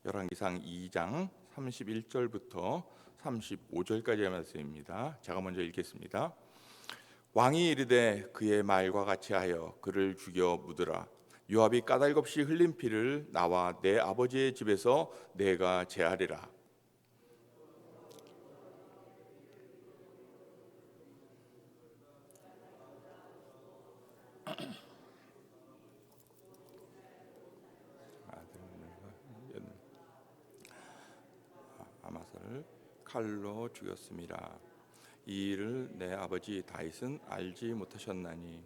열왕기상 2장 31절부터 35절까지의 말씀입니다. 제가 먼저 읽겠습니다. 왕이 이르되 그의 말과 같이 하여 그를 죽여 묻으라. 요압이 까닭없이 흘린 피를 나와 내 아버지의 집에서 내가 제하리라. 아마사를 칼로 죽였음이라. 이 일을 내 아버지 다윗은 알지 못하셨나니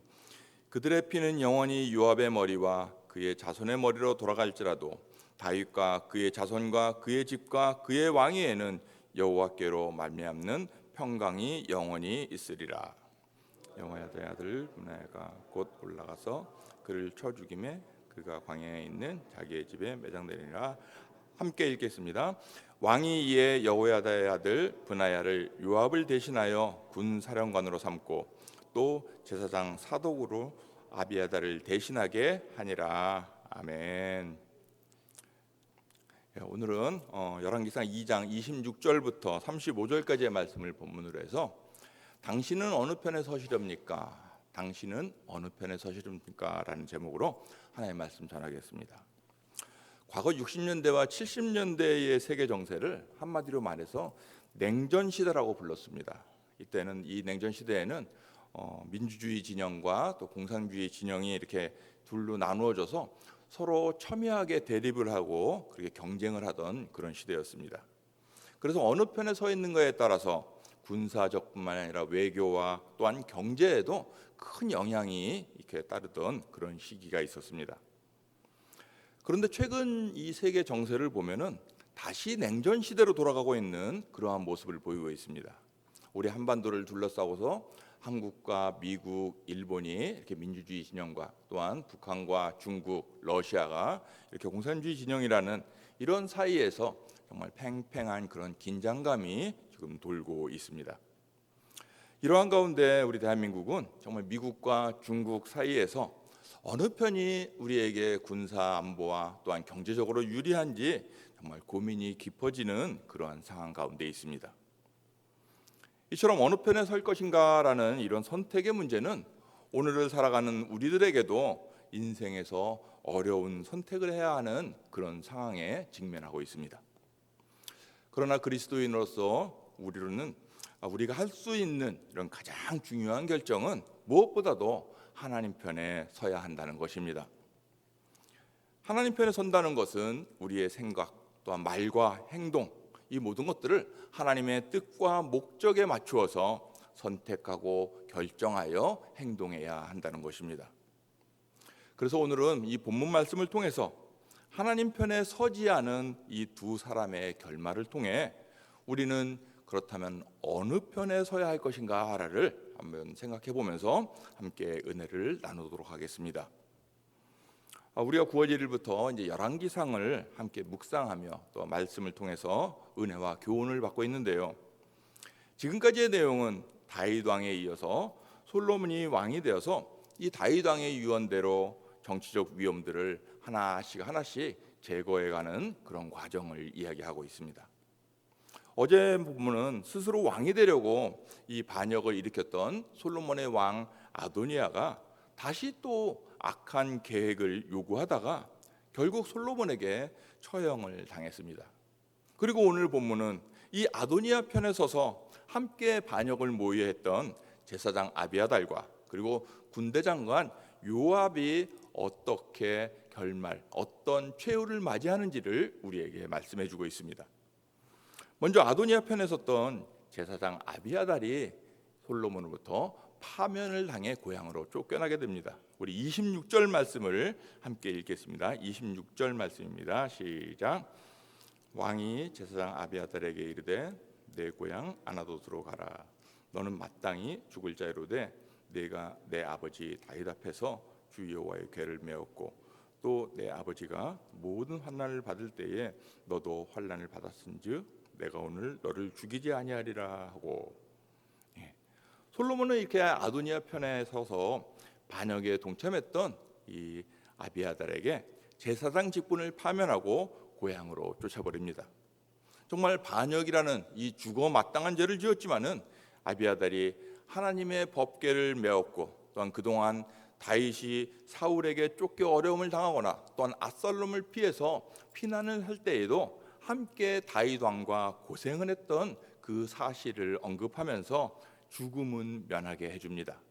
그들의 피는 영원히 요압의 머리와 그의 자손의 머리로 돌아갈지라도 다윗과 그의 자손과 그의 집과 그의 왕위에는 여호와께로 말미암는 평강이 영원히 있으리라. 여호야다의 아들 분하야가 곧 올라가서 그를 쳐 죽임에 그가 광야에 있는 자기의 집에 매장되리라. 함께 읽겠습니다. 왕이 이에 여호야다의 아들 분하야를 요압을 대신하여 군 사령관으로 삼고 또 제사장 사독으로 아비아다를 대신하게 하니라. 아멘. 오늘은 열왕기상 2장 26절부터 35절까지의 말씀을 본문으로 해서 당신은 어느 편에 서시렵니까? 당신은 어느 편에 서시렵니까? 라는 제목으로 하나의 말씀 전하겠습니다. 과거 60년대와 70년대의 세계 정세를 한마디로 말해서 냉전 시대라고 불렀습니다. 이때는 이 냉전 시대에는 민주주의 진영과 또 공산주의 진영이 이렇게 둘로 나누어져서 서로 첨예하게 대립을 하고 그렇게 경쟁을 하던 그런 시대였습니다. 그래서 어느 편에 서 있는가에 따라서 군사적뿐만 아니라 외교와 또한 경제에도 큰 영향이 이렇게 따르던 그런 시기가 있었습니다. 그런데 최근 이 세계 정세를 보면은 다시 냉전 시대로 돌아가고 있는 그러한 모습을 보이고 있습니다. 우리 한반도를 둘러싸고서 한국과 미국, 일본이 이렇게 민주주의 진영과 또한 북한과 중국, 러시아가 이렇게 공산주의 진영이라는 이런 사이에서 정말 팽팽한 그런 긴장감이 지금 돌고 있습니다. 이러한 가운데 우리 대한민국은 정말 미국과 중국 사이에서 어느 편이 우리에게 군사 안보와 또한 경제적으로 유리한지 정말 고민이 깊어지는 그러한 상황 가운데 있습니다. 이처럼 어느 편에 설 것인가라는 이런 선택의 문제는 오늘을 살아가는 우리들에게도 인생에서 어려운 선택을 해야 하는 그런 상황에 직면하고 있습니다. 그러나 그리스도인으로서 우리가 할 수 있는 이런 가장 중요한 결정은 무엇보다도 하나님 편에 서야 한다는 것입니다. 하나님 편에 선다는 것은 우리의 생각 또한 말과 행동 이 모든 것들을 하나님의 뜻과 목적에 맞추어서 선택하고 결정하여 행동해야 한다는 것입니다. 그래서 오늘은 이 본문 말씀을 통해서 하나님 편에 서지 않은 이 두 사람의 결말을 통해 우리는 그렇다면 어느 편에 서야 할 것인가를 한번 생각해 보면서 함께 은혜를 나누도록 하겠습니다. 우리가 9월 1일부터 이제 열왕기상을 함께 묵상하며 또 말씀을 통해서 은혜와 교훈을 받고 있는데요. 지금까지의 내용은 다윗 왕에 이어서 솔로몬이 왕이 되어서 이 다윗 왕의 유언대로 정치적 위험들을 하나씩 제거해가는 그런 과정을 이야기하고 있습니다. 어제 본문은 스스로 왕이 되려고 이 반역을 일으켰던 솔로몬의 왕 아도니아가 다시 또 악한 계획을 요구하다가 결국 솔로몬에게 처형을 당했습니다. 그리고 오늘 본문은 이 아도니아 편에 서서 함께 반역을 모의했던 제사장 아비아달과 그리고 군대장관 요압이 어떻게 어떤 최후를 맞이하는지를 우리에게 말씀해주고 있습니다. 먼저 아도니아 편에 섰던 제사장 아비아달이 솔로몬으로부터 파면을 당해 고향으로 쫓겨나게 됩니다. 우리 26절 말씀을 함께 읽겠습니다. 26절 말씀입니다. 시작. 왕이 제사장 아비아달에게 이르되 내 고향 아나도스로 가라. 너는 마땅히 죽을 자이로되 내가 내 아버지 다윗 앞에서 주 여호와의 궤를 메었고 또 내 아버지가 모든 환난을 받을 때에 너도 환난을 받았은즉 내가 오늘 너를 죽이지 아니하리라 하고. 솔로몬은 이렇게 아도니아 편에 서서 반역에 동참했던 이 아비아달에게 제사장 직분을 파면하고 고향으로 쫓아버립니다. 정말 반역이라는 이 죽어 마땅한 죄를 지었지만은 아비아달이 하나님의 법궤를 메었고, 또한 그동안 다윗이 사울에게 쫓겨 어려움을 당하거나 또한 압살롬을 피해서 피난을 할 때에도 함께 다윗 왕과 고생을 했던 그 사실을 언급하면서 죽음은 면하게 해줍니다.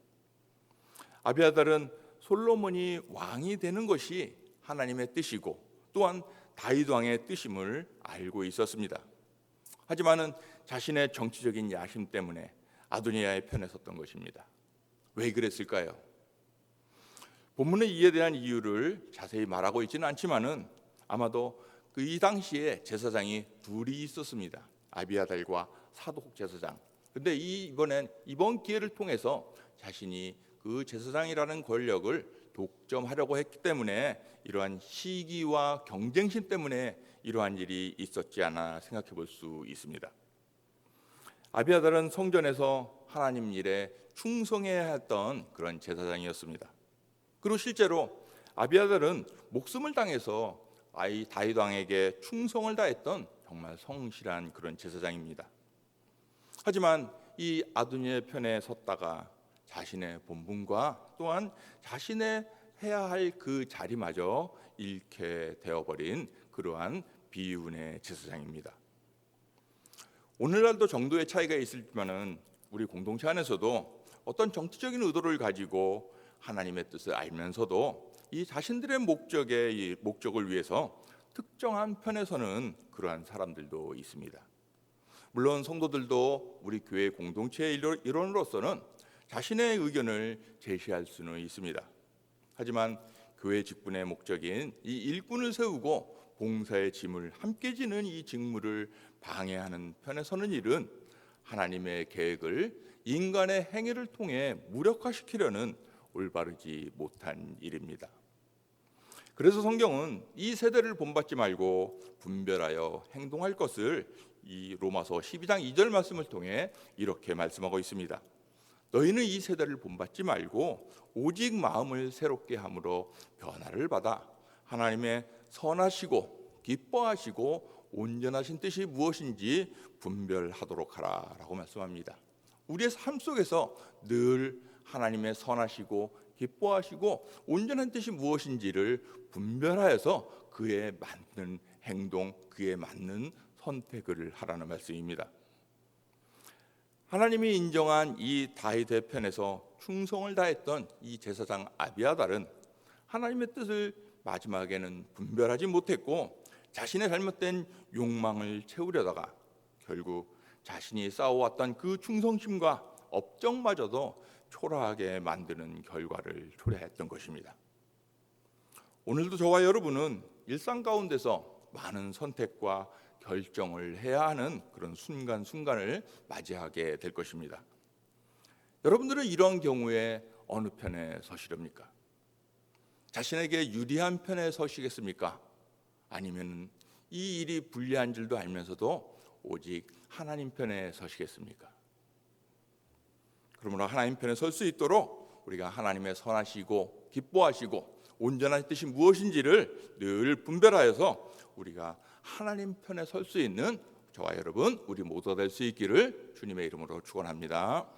아비아달은 솔로몬이 왕이 되는 것이 하나님의 뜻이고 또한 다윗 왕의 뜻임을 알고 있었습니다. 하지만은 자신의 정치적인 야심 때문에 아도니아의 편에 섰던 것입니다. 왜 그랬을까요? 본문의 이에 대한 이유를 자세히 말하고 있지는 않지만은 아마도 이 당시에 제사장이 둘이 있었습니다. 아비아달과 사독 제사장. 근데 이번 기회를 통해서 자신이 그 제사장이라는 권력을 독점하려고 했기 때문에 이러한 시기와 경쟁심 때문에 이러한 일이 있었지 않아 생각해 볼 수 있습니다. 아비아달은 성전에서 하나님 일에 충성해야 했던 그런 제사장이었습니다. 그리고 실제로 아비아달은 목숨을 당해서 다윗 왕에게 충성을 다했던 정말 성실한 그런 제사장입니다. 하지만 이 아도니아의 편에 섰다가 자신의 본분과 또한 자신의 해야 할 그 자리마저 잃게 되어버린 그러한 비운의 제사장입니다. 오늘날도 정도의 차이가 있을지만은 우리 공동체 안에서도 어떤 정치적인 의도를 가지고 하나님의 뜻을 알면서도 이 자신들의 목적을 위해서 특정한 편에 서는 그러한 사람들도 있습니다. 물론 성도들도 우리 교회 공동체의 일원으로서는 자신의 의견을 제시할 수는 있습니다. 하지만 교회 직분의 목적인 이 일꾼을 세우고 봉사의 짐을 함께 지는 이 직무를 방해하는 편에 서는 일은 하나님의 계획을 인간의 행위를 통해 무력화시키려는 올바르지 못한 일입니다. 그래서 성경은 이 세대를 본받지 말고 분별하여 행동할 것을 이 로마서 12장 2절 말씀을 통해 이렇게 말씀하고 있습니다. 너희는 이 세대를 본받지 말고 오직 마음을 새롭게 함으로 변화를 받아 하나님의 선하시고 기뻐하시고 온전하신 뜻이 무엇인지 분별하도록 하라라고 말씀합니다. 우리의 삶 속에서 늘 하나님의 선하시고 기뻐하시고 온전한 뜻이 무엇인지를 분별하여서 그에 맞는 행동, 그에 맞는 선택을 하라는 말씀입니다. 하나님이 인정한 이 다윗의 편에서 충성을 다했던 이 제사장 아비아달은 하나님의 뜻을 마지막에는 분별하지 못했고 자신의 잘못된 욕망을 채우려다가 결국 자신이 쌓아왔던 그 충성심과 업적마저도 초라하게 만드는 결과를 초래했던 것입니다. 오늘도 저와 여러분은 일상 가운데서 많은 선택과 결정을 해야 하는 그런 순간순간을 맞이하게 될 것입니다. 여러분들은 이런 경우에 어느 편에 서시렵니까? 자신에게 유리한 편에 서시겠습니까? 아니면 이 일이 불리한 줄도 알면서도 오직 하나님 편에 서시겠습니까? 그러므로 하나님 편에 설 수 있도록 우리가 하나님의 선하시고 기뻐하시고 온전한 뜻이 무엇인지를 늘 분별하여서 우리가 하나님 편에 설 수 있는 저와 여러분 우리 모두가 될 수 있기를 주님의 이름으로 축원합니다.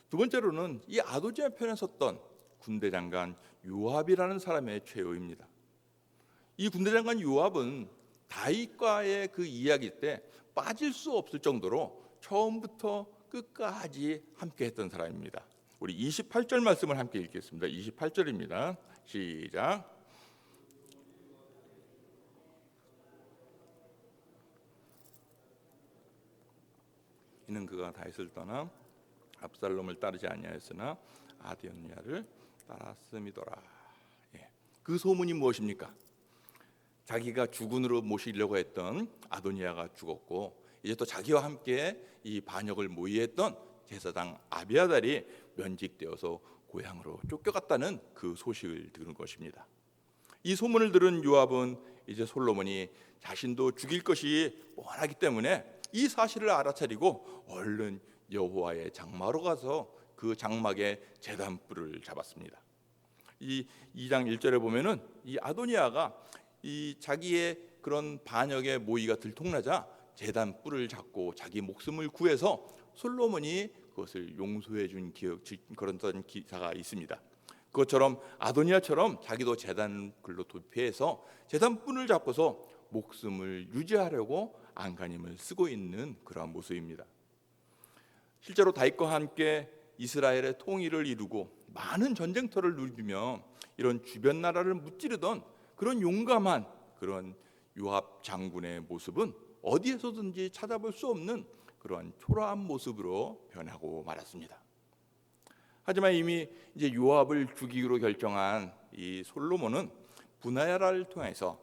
두 번째로는 이 아도니아 편에 섰던 군대 장관 요압이라는 사람의 최후입니다. 이 군대 장관 요압은 다윗과의 그 이야기 때 빠질 수 없을 정도로 처음부터 끝까지 함께했던 사람입니다. 우리 28절 말씀을 함께 읽겠습니다. 28절입니다. 시작. 이는 그가 다윗을 떠나 압살롬을 따르지 아니하였으나 아도니아를 따랐음이더라. 그 소문이 무엇입니까? 자기가 주군으로 모시려고 했던 아도니아가 죽었고 이제 또 자기와 함께 이 반역을 모의했던 제사장 아비아달이 면직되어서 고향으로 쫓겨갔다는 그 소식을 들은 것입니다. 이 소문을 들은 요압은 이제 솔로몬이 자신도 죽일 것이 뻔하기 때문에 이 사실을 알아차리고 얼른 여호와의 장막으로 가서 그 장막에 제단불을 잡았습니다. 이 2장 1절에 보면은 이 아도니아가 이 자기의 그런 반역의 모의가 들통나자 제단 뿔을 잡고 자기 목숨을 구해서 솔로몬이 그것을 용서해 준 그런 기사가 있습니다. 그것처럼 아도니아처럼 자기도 제단 글로 도피해서 제단 뿔을 잡고서 목숨을 유지하려고 안간힘을 쓰고 있는 그러한 모습입니다. 실제로 다윗과 함께 이스라엘의 통일을 이루고 많은 전쟁터를 누리며 이런 주변 나라를 무찌르던 그런 용감한 그런 요압 장군의 모습은 어디에서든지 찾아볼 수 없는 그러한 초라한 모습으로 변하고 말았습니다. 하지만 이미 이제 요압을 죽이기로 결정한 이 솔로몬은 분하야를 통해서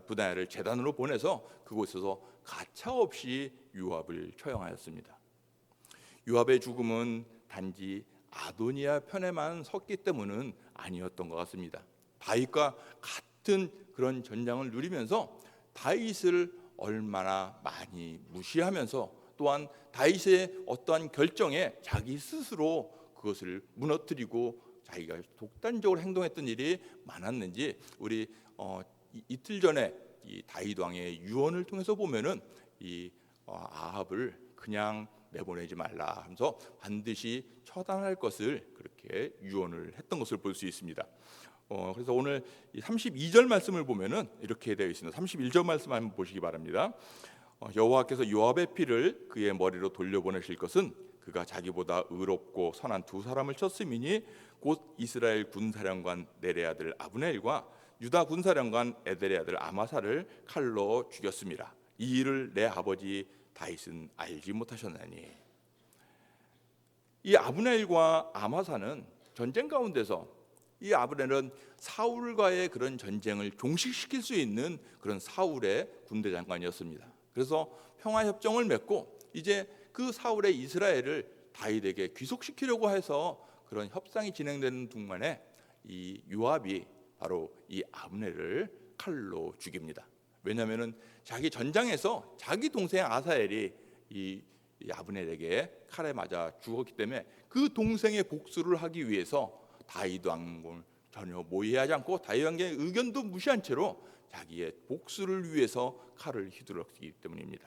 분하야를 제단으로 보내서 그곳에서 가차없이 요압을 처형하였습니다. 요압의 죽음은 단지 아도니아 편에만 섰기 때문은 아니었던 것 같습니다. 다윗과 같은 그런 전장을 누리면서 다윗을 얼마나 많이 무시하면서 또한 다윗의 어떠한 결정에 자기 스스로 그것을 무너뜨리고 자기가 독단적으로 행동했던 일이 많았는지 우리 이틀 전에 이 다윗 왕의 유언을 통해서 보면은 이 아합을 그냥 내보내지 말라 하면서 반드시 처단할 것을 그렇게 유언을 했던 것을 볼 수 있습니다. 그래서 오늘 32절 말씀을 보면은 이렇게 되어 있습니다. 31절 말씀 한번 보시기 바랍니다. 여호와께서 요압의 피를 그의 머리로 돌려보내실 것은 그가 자기보다 의롭고 선한 두 사람을 쳤음이니 곧 이스라엘 군사령관 넬의 아들 아브넬과 유다 군사령관 에델의 아들 아마사를 칼로 죽였습니다. 이 일을 내 아버지 다윗은 알지 못하셨나니. 이 아브넬과 아마사는 전쟁 가운데서 이 아브넬은 사울과의 그런 전쟁을 종식시킬 수 있는 그런 사울의 군대 장관이었습니다. 그래서 평화 협정을 맺고 이제 그 사울의 이스라엘을 다윗에게 귀속시키려고 해서 그런 협상이 진행되는 동안에 이 요압이 바로 이 아브넬을 칼로 죽입니다. 왜냐하면은 자기 전장에서 자기 동생 아사엘이 이 아브넬에게 칼에 맞아 죽었기 때문에 그 동생의 복수를 하기 위해서 다윗 왕을 전혀 모의하지 않고 다윗 왕의 의견도 무시한 채로 자기의 복수를 위해서 칼을 휘둘렀기 때문입니다.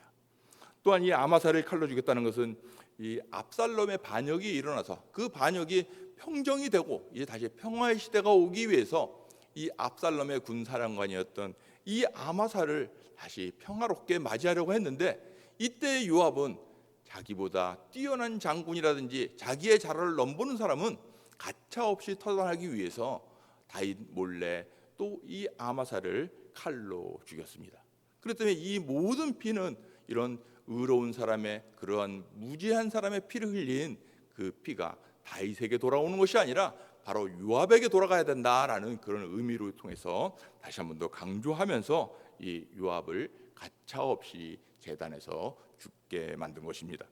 또한 이 아마사를 칼로 죽였다는 것은 이 압살롬의 반역이 일어나서 그 반역이 평정이 되고 이제 다시 평화의 시대가 오기 위해서 이 압살롬의 군사령관이었던 이 아마사를 다시 평화롭게 맞이하려고 했는데 이때 요압은 자기보다 뛰어난 장군이라든지 자기의 자료를 넘보는 사람은 가차없이 처단하기 위해서 다윗 몰래 또 이 아마사를 칼로 죽였습니다. 그렇기 때문에 이 모든 피는 이런 의로운 사람의 그러한 무지한 사람의 피를 흘린 그 피가 다윗에게 돌아오는 것이 아니라 바로 요압에게 돌아가야 된다라는 그런 의미로 통해서 다시 한 번 더 강조하면서 이 요압을 가차없이 제단에서 죽게 만든 것입니다.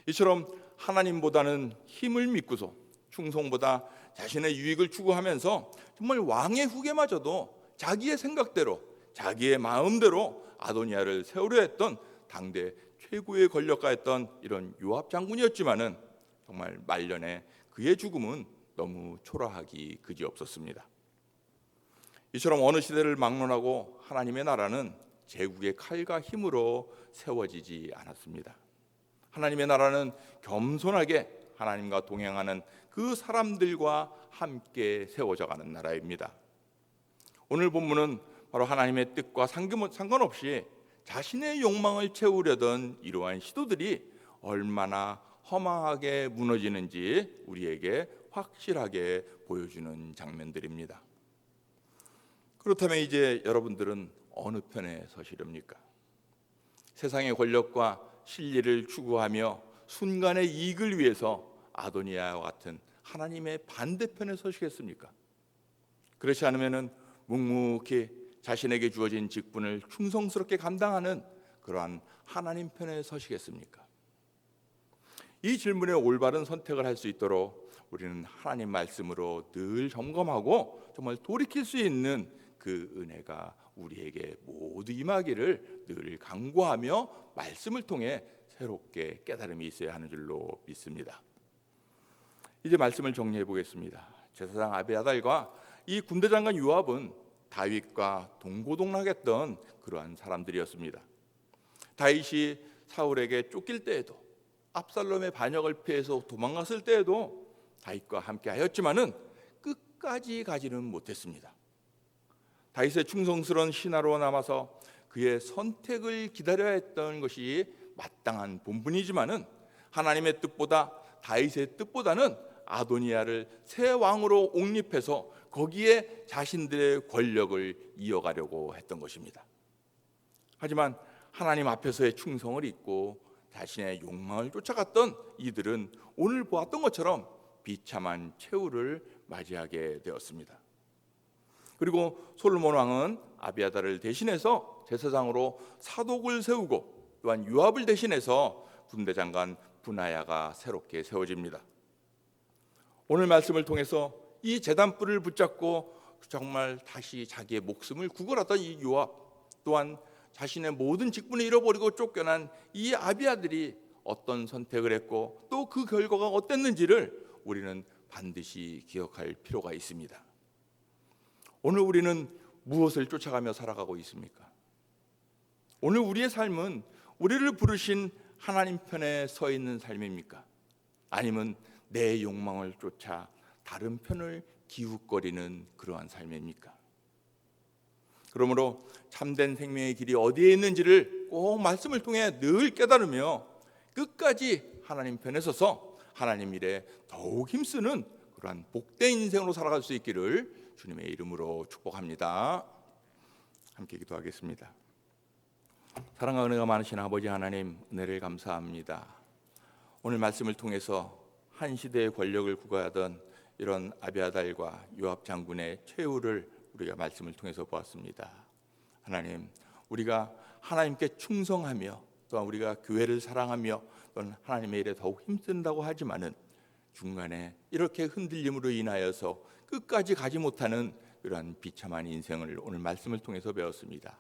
이처럼 하나님보다는 힘을 믿고서 충성보다 자신의 유익을 추구하면서 정말 왕의 후계마저도 자기의 생각대로 자기의 마음대로 아도니아를 세우려 했던 당대 최고의 권력가였던 이런 요압 장군이었지만은 정말 말년에 그의 죽음은 너무 초라하기 그지없었습니다. 이처럼 어느 시대를 막론하고 하나님의 나라는 제국의 칼과 힘으로 세워지지 않았습니다. 하나님의 나라는 겸손하게 하나님과 동행하는 그 사람들과 함께 세워져가는 나라입니다. 오늘 본문은 바로 하나님의 뜻과 상관없이 자신의 욕망을 채우려던 이러한 시도들이 얼마나 허망하게 무너지는지 우리에게 확실하게 보여주는 장면들입니다. 그렇다면 이제 여러분들은 어느 편에 서시렵니까? 세상의 권력과 신리를 추구하며 순간의 이익을 위해서 아도니아와 같은 하나님의 반대편에 서시겠습니까? 그렇지 않으면 묵묵히 자신에게 주어진 직분을 충성스럽게 감당하는 그러한 하나님 편에 서시겠습니까? 이 질문에 올바른 선택을 할 수 있도록 우리는 하나님 말씀으로 늘 점검하고 정말 돌이킬 수 있는 그 은혜가 우리에게 모두 임하기를 늘 간구하며 말씀을 통해 새롭게 깨달음이 있어야 하는 줄로 믿습니다. 이제 말씀을 정리해 보겠습니다. 제사장 아비아달과 이 군대 장관 요압은 다윗과 동고동락했던 그러한 사람들이었습니다. 다윗이 사울에게 쫓길 때에도, 압살롬의 반역을 피해서 도망갔을 때에도 다윗과 함께 하였지만은 끝까지 가지는 못했습니다. 다윗의 충성스러운 신하로 남아서 그의 선택을 기다려야 했던 것이 마땅한 본분이지만은 하나님의 뜻보다, 다윗의 뜻보다는 아도니아를 새 왕으로 옹립해서 거기에 자신들의 권력을 이어가려고 했던 것입니다. 하지만 하나님 앞에서의 충성을 잊고 자신의 욕망을 쫓아갔던 이들은 오늘 보았던 것처럼 비참한 최후를 맞이하게 되었습니다. 그리고 솔로몬 왕은 아비아달을 대신해서 제사장으로 사독을 세우고, 또한 요압을 대신해서 군대 장관 분하야가 새롭게 세워집니다. 오늘 말씀을 통해서 이 제단불을 붙잡고 정말 다시 자기의 목숨을 구걸하던 이 요압, 또한 자신의 모든 직분을 잃어버리고 쫓겨난 이 아비아들이 어떤 선택을 했고 또 그 결과가 어땠는지를 우리는 반드시 기억할 필요가 있습니다. 오늘 우리는 무엇을 쫓아가며 살아가고 있습니까? 오늘 우리의 삶은 우리를 부르신 하나님 편에 서 있는 삶입니까? 아니면 내 욕망을 쫓아 다른 편을 기웃거리는 그러한 삶입니까? 그러므로 참된 생명의 길이 어디에 있는지를 꼭 말씀을 통해 늘 깨달으며 끝까지 하나님 편에 서서 하나님 일에 더욱 힘쓰는 그러한 복된 인생으로 살아갈 수 있기를 주님의 이름으로 축복합니다. 함께 기도하겠습니다. 사랑과 은혜가 많으신 아버지 하나님, 은혜를 감사합니다. 오늘 말씀을 통해서 한 시대의 권력을 구가하던 이런 아비아달과 요압 장군의 최후를 우리가 말씀을 통해서 보았습니다. 하나님, 우리가 하나님께 충성하며 또한 우리가 교회를 사랑하며 또는 하나님의 일에 더욱 힘쓴다고 하지만은 중간에 이렇게 흔들림으로 인하여서 끝까지 가지 못하는 그러한 비참한 인생을 오늘 말씀을 통해서 배웠습니다.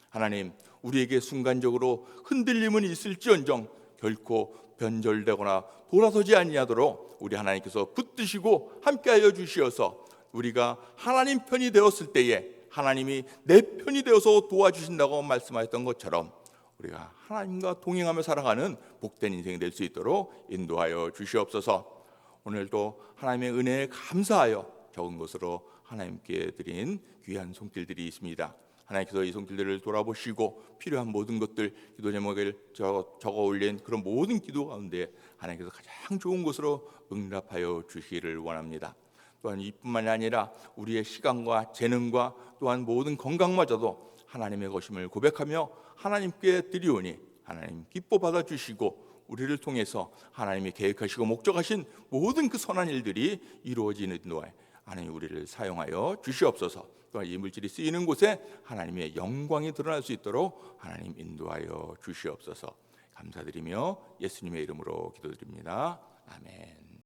하나님, 우리에게 순간적으로 흔들림은 있을지언정 결코 변절되거나 돌아서지 아니하도록 우리 하나님께서 붙드시고 함께하여 주시어서 우리가 하나님 편이 되었을 때에 하나님이 내 편이 되어서 도와주신다고 말씀하셨던 것처럼 우리가 하나님과 동행하며 살아가는 복된 인생이 될 수 있도록 인도하여 주시옵소서. 오늘도 하나님의 은혜에 감사하여 적은 것으로 하나님께 드린 귀한 손길들이 있습니다. 하나님께서 이 손길들을 돌아보시고 필요한 모든 것들, 기도 제목을 적어 올린 그런 모든 기도 가운데 하나님께서 가장 좋은 것으로 응답하여 주시기를 원합니다. 또한 이뿐만이 아니라 우리의 시간과 재능과 또한 모든 건강마저도 하나님의 것임을 고백하며 하나님께 드리오니 하나님 기뻐 받아주시고 우리를 통해서 하나님이 계획하시고 목적하신 모든 그 선한 일들이 이루어지는 동안 하나님 우리를 사용하여 주시옵소서. 또한 이 물질이 쓰이는 곳에 하나님의 영광이 드러날 수 있도록 하나님 인도하여 주시옵소서. 감사드리며 예수님의 이름으로 기도드립니다. 아멘.